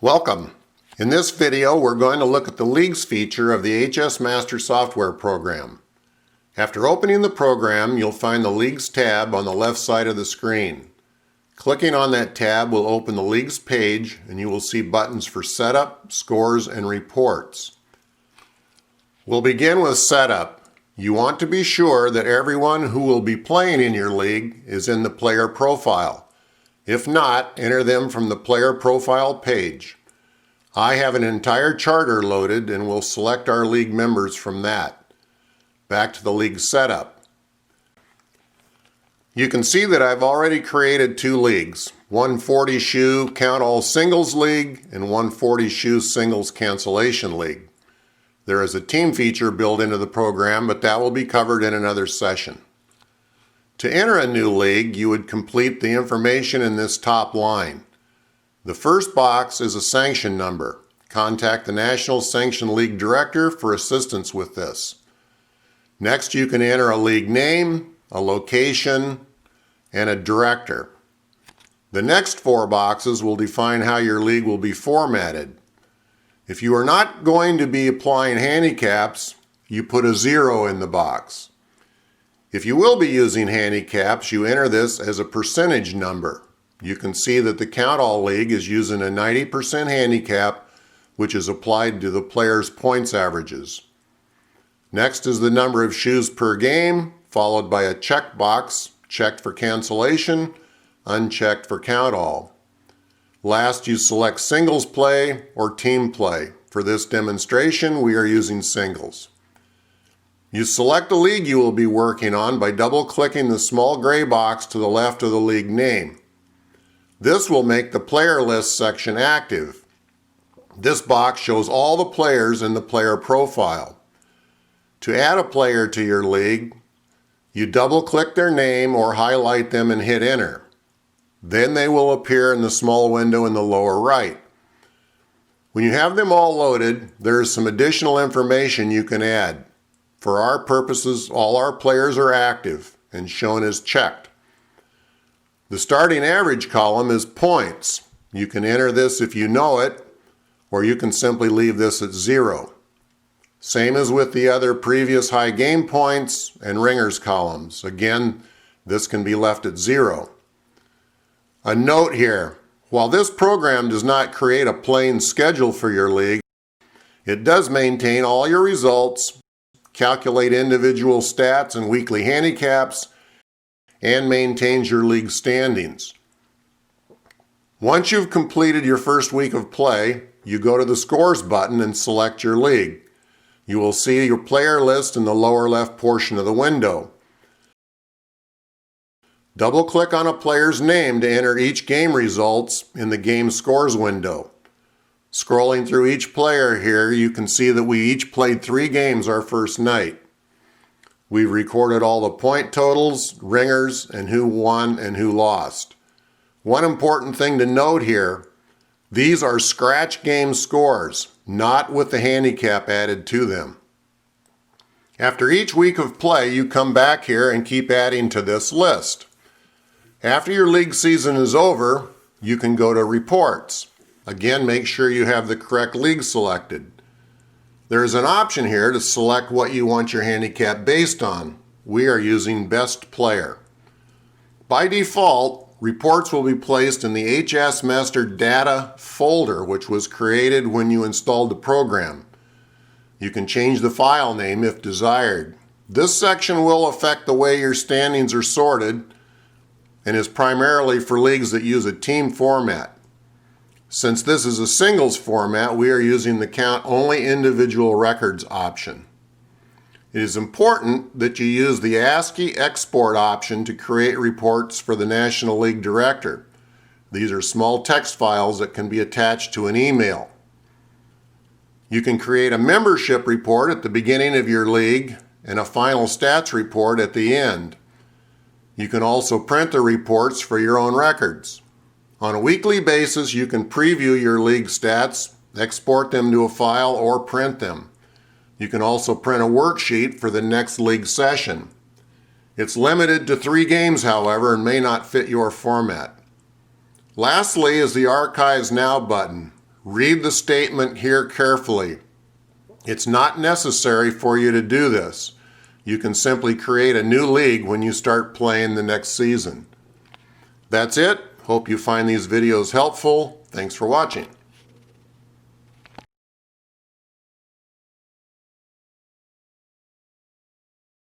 Welcome. In this video, we're going to look at the Leagues feature of the HSMaster software program. After opening the program, you'll find the Leagues tab on the left side of the screen. Clicking on that tab will open the Leagues page, and you will see buttons for Setup, Scores, and Reports. We'll begin with Setup. You want to be sure that everyone who will be playing in your league is in the player profile. If not, enter them from the player profile page. I have an entire charter loaded and will select our league members from that. Back to the league setup. You can see that I've already created two leagues, one 40 shoe count all singles league and one 40 shoe singles cancellation league. There is a team feature built into the program, but that will be covered in another session. To enter a new league, you would complete the information in this top line. The first box is a sanction number. Contact the National Sanction League Director for assistance with this. Next, you can enter a league name, a location, and a director. The next four boxes will define how your league will be formatted. If you are not going to be applying handicaps, you put a 0 in the box. If you will be using handicaps, you enter this as a percentage number. You can see that the Count All League is using a 90% handicap, which is applied to the player's points averages. Next is the number of shoes per game, followed by a check box, checked for cancellation, unchecked for Count All. Last, you select singles play or team play. For this demonstration, we are using singles. You select the league you will be working on by double-clicking the small gray box to the left of the league name. This will make the player list section active. This box shows all the players in the player profile. To add a player to your league, you double-click their name or highlight them and hit enter. Then they will appear in the small window in the lower right. When you have them all loaded, there is some additional information you can add. For our purposes, all our players are active and shown as checked. The starting average column is points. You can enter this if you know it, or you can simply leave this at 0. Same as with the other previous high game points and ringers columns. Again, this can be left at 0. A note here, while this program does not create a plain schedule for your league, it does maintain all your results, calculate individual stats and weekly handicaps, and maintains your league standings. Once you've completed your first week of play, you go to the Scores button and select your league. You will see your player list in the lower left portion of the window. Double-click on a player's name to enter each game results in the Game Scores window. Scrolling through each player here, you can see that we each played 3 games our first night. We've recorded all the point totals, ringers, and who won and who lost. One important thing to note here, these are scratch game scores, not with the handicap added to them. After each week of play, you come back here and keep adding to this list. After your league season is over, you can go to Reports. Again, make sure you have the correct league selected. There is an option here to select what you want your handicap based on. We are using Best Player. By default, reports will be placed in the HSMaster Data folder, which was created when you installed the program. You can change the file name if desired. This section will affect the way your standings are sorted and is primarily for leagues that use a team format. Since this is a singles format, we are using the Count Only Individual Records option. It is important that you use the Ascii Export option to create reports for the National League Director. These are small text files that can be attached to an email. You can create a membership report at the beginning of your league and a final stats report at the end. You can also print the reports for your own records. On a weekly basis, you can preview your league stats, export them to a file, or print them. You can also print a worksheet for the next league session. It's limited to 3 games, however, and may not fit your format. Lastly is the Archives Now button. Read the statement here carefully. It's not necessary for you to do this. You can simply create a new league when you start playing the next season. That's it. Hope you find these videos helpful. Thanks for watching.